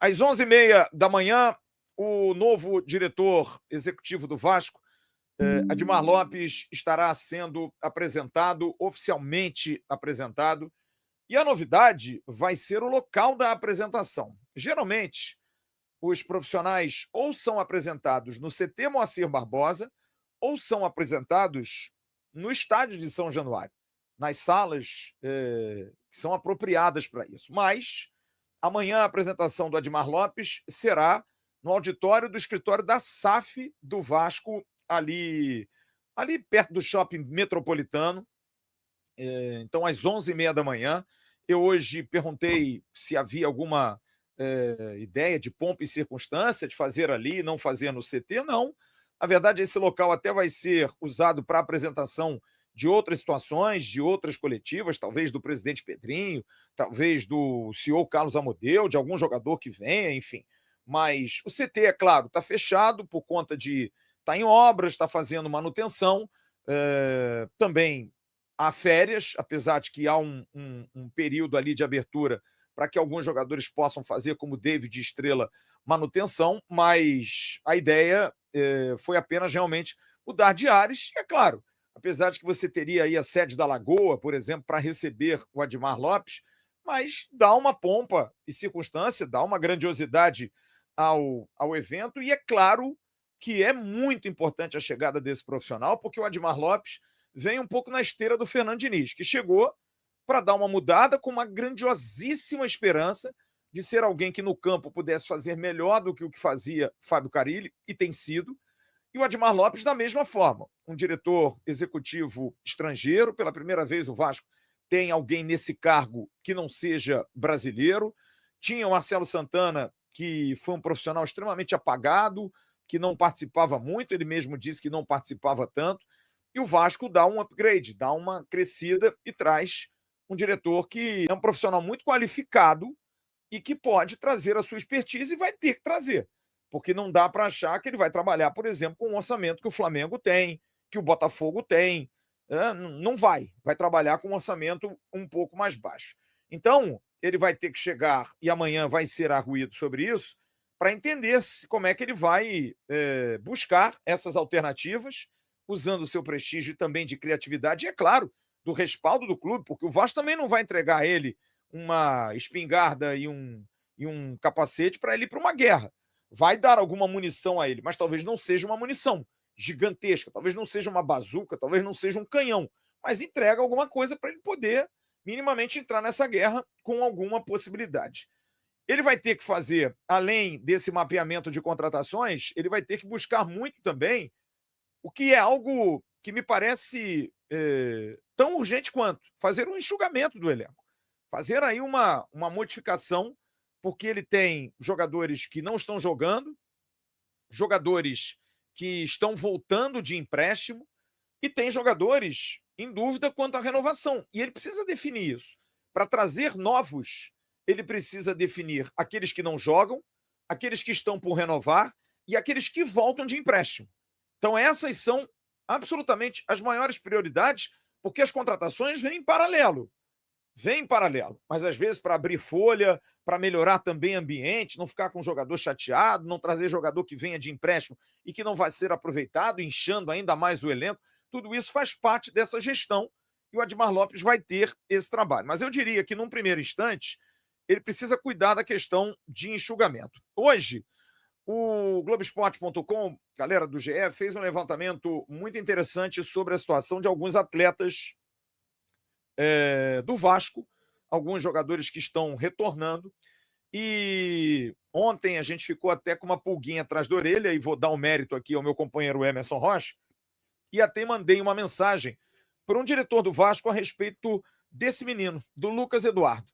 Às 11h30 da manhã, o novo diretor executivo do Vasco, Admar Lopes, estará sendo apresentado, oficialmente apresentado, e a novidade vai ser o local da apresentação. Geralmente, os profissionais ou são apresentados no CT Moacir Barbosa ou são apresentados no estádio de São Januário, nas salas que são apropriadas para isso. Mas amanhã a apresentação do Admar Lopes será no auditório do escritório da SAF do Vasco, ali perto do shopping metropolitano. Então, às 11h30 da manhã. Eu hoje perguntei se havia alguma ideia de pompa e circunstância, de fazer ali, não fazer no CT. Não. Na verdade, esse local até vai ser usado para apresentação de outras situações, de outras coletivas, talvez do presidente Pedrinho, talvez do CEO Carlos Amodeu, de algum jogador que venha, enfim. Mas o CT, é claro, está fechado por conta de estar em obras, está fazendo manutenção. Também há férias, apesar de que há um período ali de abertura para que alguns jogadores possam fazer, como David Estrela, manutenção, mas a ideia foi apenas realmente mudar de ares. E é claro, apesar de que você teria aí a sede da Lagoa, por exemplo, para receber o Admar Lopes, mas dá uma pompa e circunstância, dá uma grandiosidade ao evento, e é claro que é muito importante a chegada desse profissional, porque o Admar Lopes vem um pouco na esteira do Fernando Diniz, que chegou para dar uma mudada com uma grandiosíssima esperança de ser alguém que no campo pudesse fazer melhor do que o que fazia Fábio Carille, e tem sido, e o Admar Lopes da mesma forma. Um diretor executivo estrangeiro, pela primeira vez o Vasco tem alguém nesse cargo que não seja brasileiro. Tinha o Marcelo Santana, que foi um profissional extremamente apagado, que não participava muito, ele mesmo disse que não participava tanto, e o Vasco dá um upgrade, dá uma crescida e traz um diretor que é um profissional muito qualificado e que pode trazer a sua expertise, e vai ter que trazer, porque não dá para achar que ele vai trabalhar, por exemplo, com o orçamento que o Flamengo tem, que o Botafogo tem. Não vai trabalhar com um orçamento um pouco mais baixo. Então, ele vai ter que chegar, e amanhã vai ser arguído sobre isso, para entender como é que ele vai buscar essas alternativas, usando o seu prestígio também de criatividade, e, é claro, do respaldo do clube, porque o Vasco também não vai entregar a ele uma espingarda e um capacete para ele ir para uma guerra. Vai dar alguma munição a ele, mas talvez não seja uma munição gigantesca, talvez não seja uma bazuca, talvez não seja um canhão, mas entrega alguma coisa para ele poder minimamente entrar nessa guerra com alguma possibilidade. Ele vai ter que fazer, além desse mapeamento de contratações, ele vai ter que buscar muito também, o que é algo que me parece tão urgente quanto fazer um enxugamento do elenco. Fazer aí uma modificação, porque ele tem jogadores que não estão jogando, jogadores que estão voltando de empréstimo, e tem jogadores em dúvida quanto à renovação. E ele precisa definir isso. Para trazer novos, ele precisa definir aqueles que não jogam, aqueles que estão por renovar e aqueles que voltam de empréstimo. Então, essas são absolutamente as maiores prioridades, porque as contratações vêm em paralelo. Vem em paralelo, mas às vezes para abrir folha, para melhorar também ambiente, não ficar com o jogador chateado, não trazer jogador que venha de empréstimo e que não vai ser aproveitado, inchando ainda mais o elenco. Tudo isso faz parte dessa gestão, e o Admar Lopes vai ter esse trabalho. Mas eu diria que, num primeiro instante, ele precisa cuidar da questão de enxugamento. Hoje, o Globoesporte.com, galera do GE, fez um levantamento muito interessante sobre a situação de alguns atletas do Vasco, alguns jogadores que estão retornando. E ontem a gente ficou até com uma pulguinha atrás da orelha, e vou dar um mérito aqui ao meu companheiro Emerson Rocha, e até mandei uma mensagem para um diretor do Vasco a respeito desse menino, do Lucas Eduardo.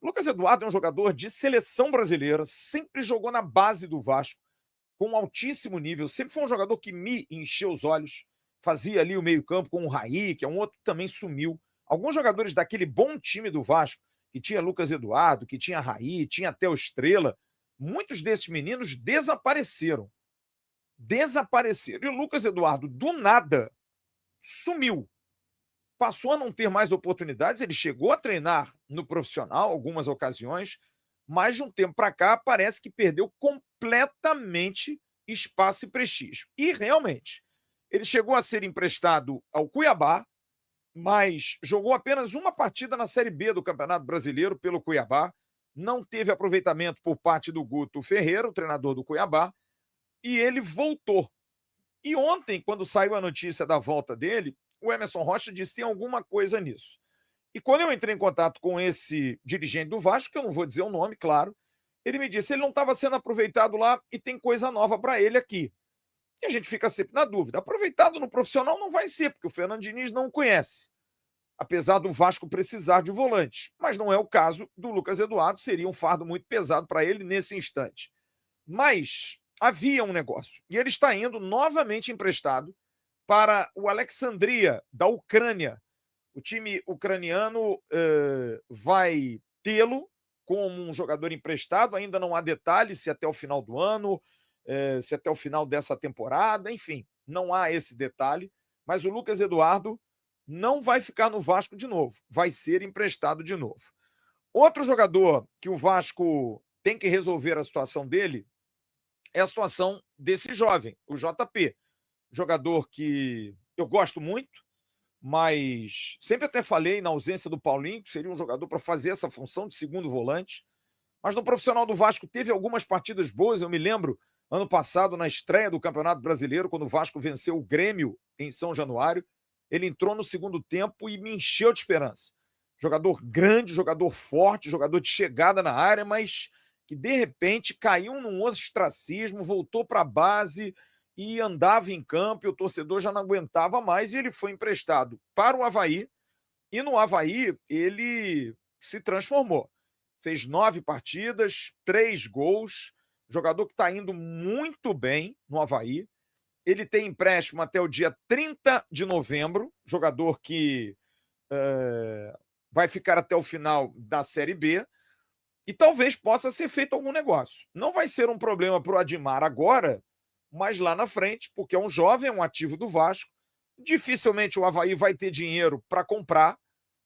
Lucas Eduardo é um jogador de seleção brasileira, sempre jogou na base do Vasco, com um altíssimo nível, sempre foi um jogador que me encheu os olhos, fazia ali o meio-campo com o Raí, que é um outro que também sumiu. Alguns jogadores daquele bom time do Vasco, que tinha Lucas Eduardo, que tinha Raí, tinha até o Estrela, muitos desses meninos desapareceram. Desapareceram. E o Lucas Eduardo, do nada, sumiu. Passou a não ter mais oportunidades. Ele chegou a treinar no profissional algumas ocasiões, mas de um tempo para cá parece que perdeu completamente espaço e prestígio. E realmente, ele chegou a ser emprestado ao Cuiabá, mas jogou apenas uma partida na Série B do Campeonato Brasileiro pelo Cuiabá, não teve aproveitamento por parte do Guto Ferreira, o treinador do Cuiabá, e ele voltou. E ontem, quando saiu a notícia da volta dele, o Emerson Rocha disse que tem alguma coisa nisso. E quando eu entrei em contato com esse dirigente do Vasco, que eu não vou dizer o nome, claro, ele me disse que ele não estava sendo aproveitado lá e tem coisa nova para ele aqui. E a gente fica sempre na dúvida. Aproveitado no profissional não vai ser, porque o Fernando Diniz não o conhece, apesar do Vasco precisar de volante. Mas não é o caso do Lucas Eduardo, seria um fardo muito pesado para ele nesse instante. Mas havia um negócio, e ele está indo novamente emprestado para o Alexandria, da Ucrânia. O time ucraniano vai tê-lo como um jogador emprestado, ainda não há detalhes se até o final do ano, se até o final dessa temporada, enfim, não há esse detalhe, mas o Lucas Eduardo não vai ficar no Vasco de novo, vai ser emprestado de novo. Outro jogador que o Vasco tem que resolver a situação dele é a situação desse jovem, o JP, jogador que eu gosto muito, mas sempre até falei na ausência do Paulinho, que seria um jogador para fazer essa função de segundo volante. Mas no profissional do Vasco teve algumas partidas boas, eu me lembro, ano passado, na estreia do Campeonato Brasileiro, quando o Vasco venceu o Grêmio em São Januário, ele entrou no segundo tempo e me encheu de esperança. Jogador grande, jogador forte, jogador de chegada na área, mas que de repente caiu num ostracismo, voltou para a base e andava em campo e o torcedor já não aguentava mais e ele foi emprestado para o Avaí e no Avaí ele se transformou. Fez 9 partidas, 3 gols, jogador que está indo muito bem no Avaí. Ele tem empréstimo até o dia 30 de novembro, jogador que vai ficar até o final da Série B e talvez possa ser feito algum negócio. Não vai ser um problema para o Admar agora, mas lá na frente, porque é um jovem, é um ativo do Vasco. Dificilmente o Avaí vai ter dinheiro para comprar,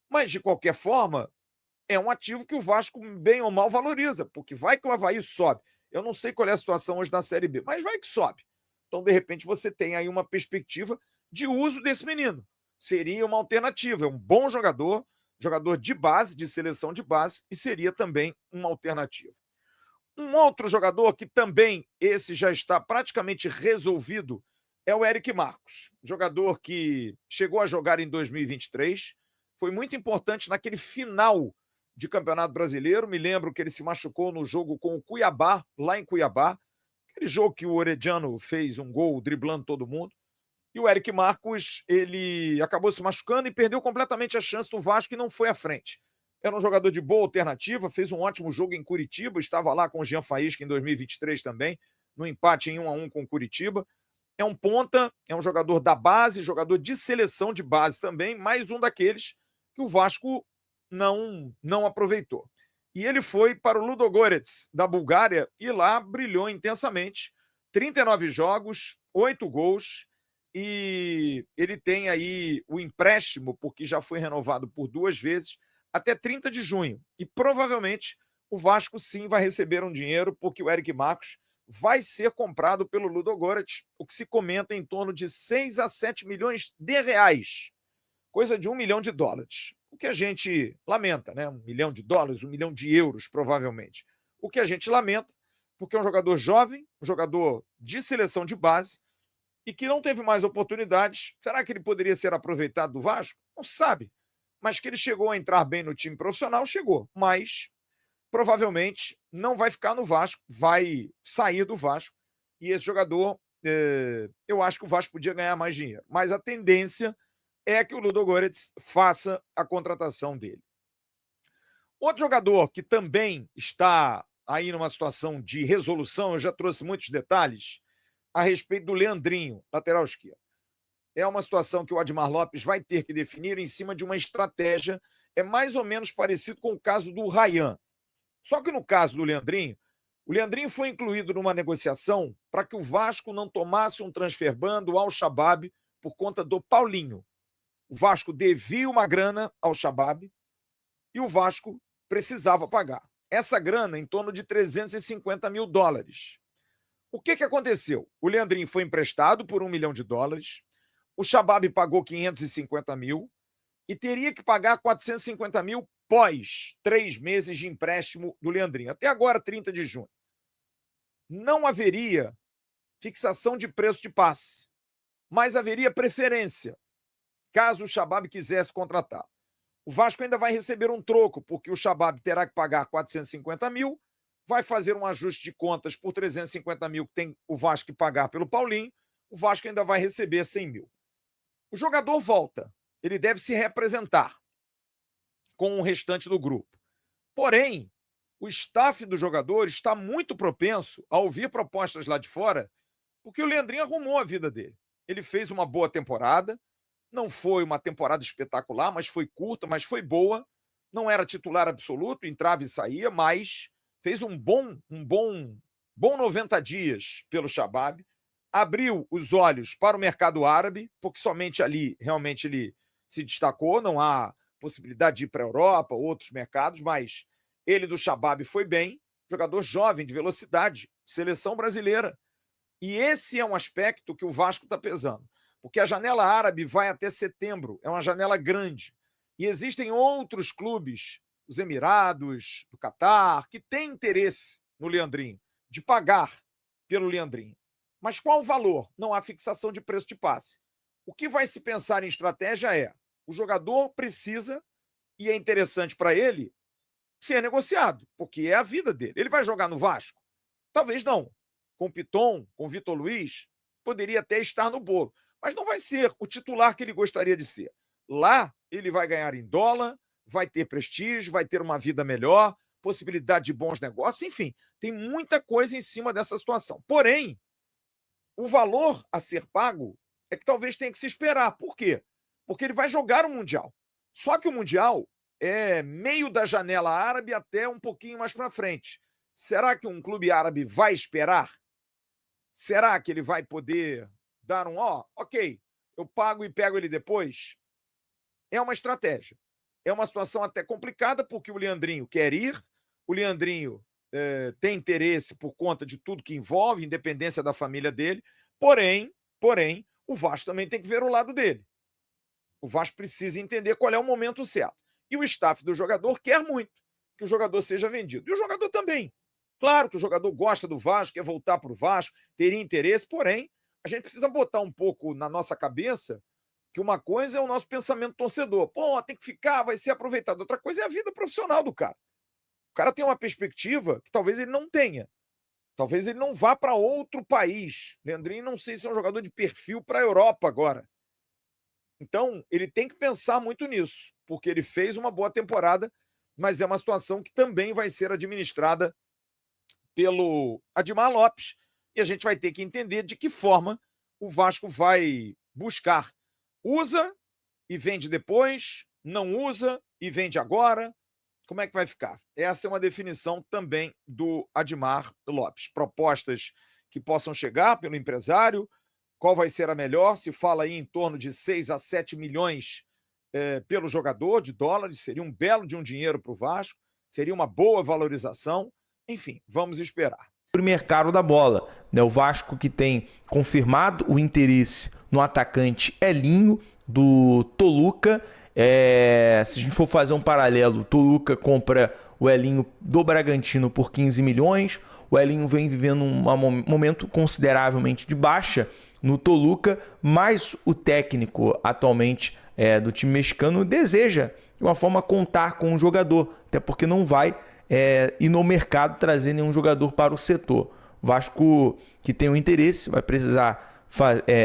mas de qualquer forma, é um ativo que o Vasco, bem ou mal, valoriza, porque vai que o Avaí sobe. Eu não sei qual é a situação hoje na Série B, mas vai que sobe. Então, de repente, você tem aí uma perspectiva de uso desse menino. Seria uma alternativa, é um bom jogador, jogador de base, de seleção de base, e seria também uma alternativa. Um outro jogador que também esse já está praticamente resolvido é o Eric Marcos, jogador que chegou a jogar em 2023, foi muito importante naquele final de Campeonato Brasileiro. Me lembro que ele se machucou no jogo com o Cuiabá, lá em Cuiabá, aquele jogo que o Orediano fez um gol driblando todo mundo. E o Eric Marcos, ele acabou se machucando e perdeu completamente a chance do Vasco e não foi à frente. Era um jogador de boa alternativa, fez um ótimo jogo em Curitiba, estava lá com o Jean Faísca em 2023 também, no empate em 1-1 com o Curitiba. É um ponta, é um jogador da base, jogador de seleção de base também, mais um daqueles que o Vasco não aproveitou. E ele foi para o Ludogorets, da Bulgária, e lá brilhou intensamente. 39 jogos, 8 gols, e ele tem aí o empréstimo, porque já foi renovado por 2 vezes, até 30 de junho. E provavelmente o Vasco sim vai receber um dinheiro, porque o Eric Marcos vai ser comprado pelo Ludogorets, o que se comenta em torno de 6 a 7 milhões de reais, coisa de $1 milhão. O que a gente lamenta, né? $1 milhão, $1 milhão de euros, provavelmente. O que a gente lamenta, porque é um jogador jovem, um jogador de seleção de base, e que não teve mais oportunidades. Será que ele poderia ser aproveitado do Vasco? Não sabe. Mas que ele chegou a entrar bem no time profissional, chegou. Mas provavelmente não vai ficar no Vasco, vai sair do Vasco. E esse jogador, eu acho que o Vasco podia ganhar mais dinheiro. Mas a tendência é que o Ludogorets faça a contratação dele. Outro jogador que também está aí numa situação de resolução, eu já trouxe muitos detalhes a respeito do Leandrinho, lateral esquerdo. É uma situação que o Admar Lopes vai ter que definir em cima de uma estratégia, é mais ou menos parecido com o caso do Ryan. Só que no caso do Leandrinho, o Leandrinho foi incluído numa negociação para que o Vasco não tomasse um transfer ban do Al-Shabaab por conta do Paulinho. O Vasco devia uma grana ao Shabaab e o Vasco precisava pagar. essa grana em torno de 350 mil dólares. O que aconteceu? O Leandrinho foi emprestado por $1 milhão, o Shabab pagou 550 mil e teria que pagar 450 mil pós 3 meses de empréstimo do Leandrinho. Até agora, 30 de junho. Não haveria fixação de preço de passe, mas haveria preferência, caso o Shabab quisesse contratar. O Vasco ainda vai receber um troco, porque o Shabab terá que pagar 450 mil, vai fazer um ajuste de contas por 350 mil que tem o Vasco que pagar pelo Paulinho, o Vasco ainda vai receber 100 mil. O jogador volta, ele deve se representar com o restante do grupo. Porém, o staff do jogador está muito propenso a ouvir propostas lá de fora, porque o Leandrinho arrumou a vida dele. Ele fez uma boa temporada, não foi uma temporada espetacular, mas foi curta, mas foi boa. Não era titular absoluto, entrava e saía, mas fez um bom 90 dias pelo Shabab. Abriu os olhos para o mercado árabe, porque somente ali realmente ele se destacou. Não há possibilidade de ir para a Europa, outros mercados, mas ele do Shabab foi bem. Jogador jovem, de velocidade, seleção brasileira. E esse é um aspecto que o Vasco está pesando, porque a janela árabe vai até setembro, é uma janela grande. E existem outros clubes, os Emirados, do Catar, que têm interesse no Leandrinho, de pagar pelo Leandrinho. Mas qual o valor? Não há fixação de preço de passe. O que vai se pensar em estratégia é, o jogador precisa, e é interessante para ele, ser negociado, porque é a vida dele. Ele vai jogar no Vasco? Talvez não. Com o Piton, com o Vitor Luiz, poderia até estar no bolo, mas não vai ser o titular que ele gostaria de ser. Lá, ele vai ganhar em dólar, vai ter prestígio, vai ter uma vida melhor, possibilidade de bons negócios, enfim, tem muita coisa em cima dessa situação. Porém, o valor a ser pago é que talvez tenha que se esperar. Por quê? Porque ele vai jogar o Mundial. Só que o Mundial é meio da janela árabe até um pouquinho mais para frente. Será que um clube árabe vai esperar? Será que ele vai poder dar ok, eu pago e pego ele depois? É uma estratégia. É uma situação até complicada, porque o Leandrinho quer ir, o Leandrinho tem interesse por conta de tudo que envolve, independência da família dele, porém, o Vasco também tem que ver o lado dele. O Vasco precisa entender qual é o momento certo. E o staff do jogador quer muito que o jogador seja vendido. E o jogador também. Claro que o jogador gosta do Vasco, quer voltar para o Vasco, teria interesse, porém, a gente precisa botar um pouco na nossa cabeça que uma coisa é o nosso pensamento torcedor. Pô, tem que ficar, vai ser aproveitado. Outra coisa é a vida profissional do cara. O cara tem uma perspectiva que talvez ele não tenha. Talvez ele não vá para outro país. Leandrinho, não sei se é um jogador de perfil para a Europa agora. Então, ele tem que pensar muito nisso, porque ele fez uma boa temporada, mas é uma situação que também vai ser administrada pelo Admar Lopes, e a gente vai ter que entender de que forma o Vasco vai buscar. Usa e vende depois, não usa e vende agora. Como é que vai ficar? Essa é uma definição também do Admar Lopes. Propostas que possam chegar pelo empresário, qual vai ser a melhor? Se fala aí em torno de 6 a 7 milhões pelo jogador de dólares, seria um belo de um dinheiro para o Vasco, seria uma boa valorização. Enfim, vamos esperar. O mercado da bola, né? O Vasco que tem confirmado o interesse no atacante Elinho, do Toluca. Se a gente for fazer um paralelo, o Toluca compra o Elinho do Bragantino por 15 milhões. O Elinho vem vivendo um momento consideravelmente de baixa no Toluca, mas o técnico atualmente do time mexicano deseja, de uma forma, contar com um jogador, até porque não vai ir no mercado trazer nenhum jogador para o setor. O Vasco, que tem um interesse, vai precisar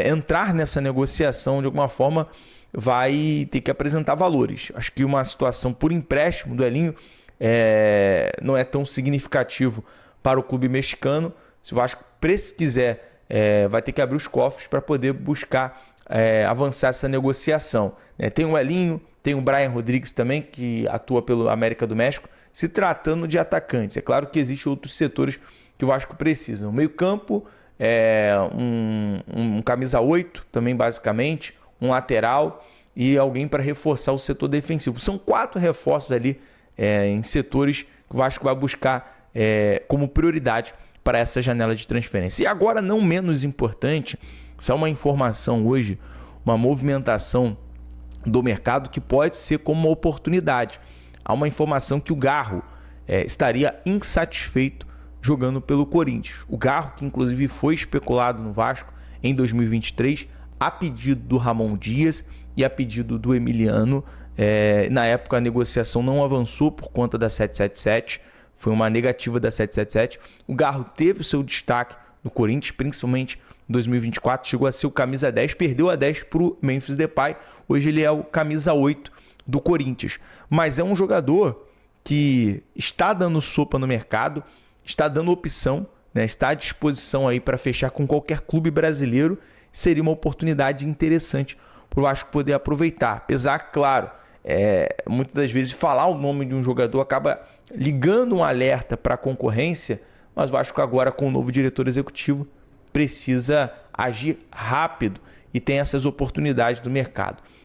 entrar nessa negociação de alguma forma, vai ter que apresentar valores. Acho que uma situação por empréstimo do Elinho não é tão significativo para o clube mexicano. Se o Vasco quiser, vai ter que abrir os cofres para poder buscar avançar essa negociação. Tem o Elinho, tem o Brian Rodrigues também, que atua pelo América do México, se tratando de atacantes. É claro que existem outros setores que o Vasco precisa. O meio-campo, um camisa 8 também, basicamente, um lateral e alguém para reforçar o setor defensivo. São 4 reforços ali em setores que o Vasco vai buscar como prioridade para essa janela de transferência. E agora, não menos importante, isso é uma informação hoje, uma movimentação do mercado que pode ser como uma oportunidade. Há uma informação que o Garro estaria insatisfeito jogando pelo Corinthians. O Garro, que inclusive foi especulado no Vasco em 2023, a pedido do Ramon Dias e a pedido do Emiliano. Na época a negociação não avançou por conta da 777, foi uma negativa da 777. O Garro teve o seu destaque no Corinthians, principalmente em 2024, chegou a ser o camisa 10, perdeu a 10 para o Memphis Depay, hoje ele é o camisa 8 do Corinthians. Mas é um jogador que está dando sopa no mercado, está dando opção, né? Está à disposição aí para fechar com qualquer clube brasileiro. Seria uma oportunidade interessante para o Vasco poder aproveitar. Apesar, claro, muitas das vezes falar o nome de um jogador acaba ligando um alerta para a concorrência, mas o Vasco agora, com o novo diretor executivo, precisa agir rápido e tem essas oportunidades do mercado.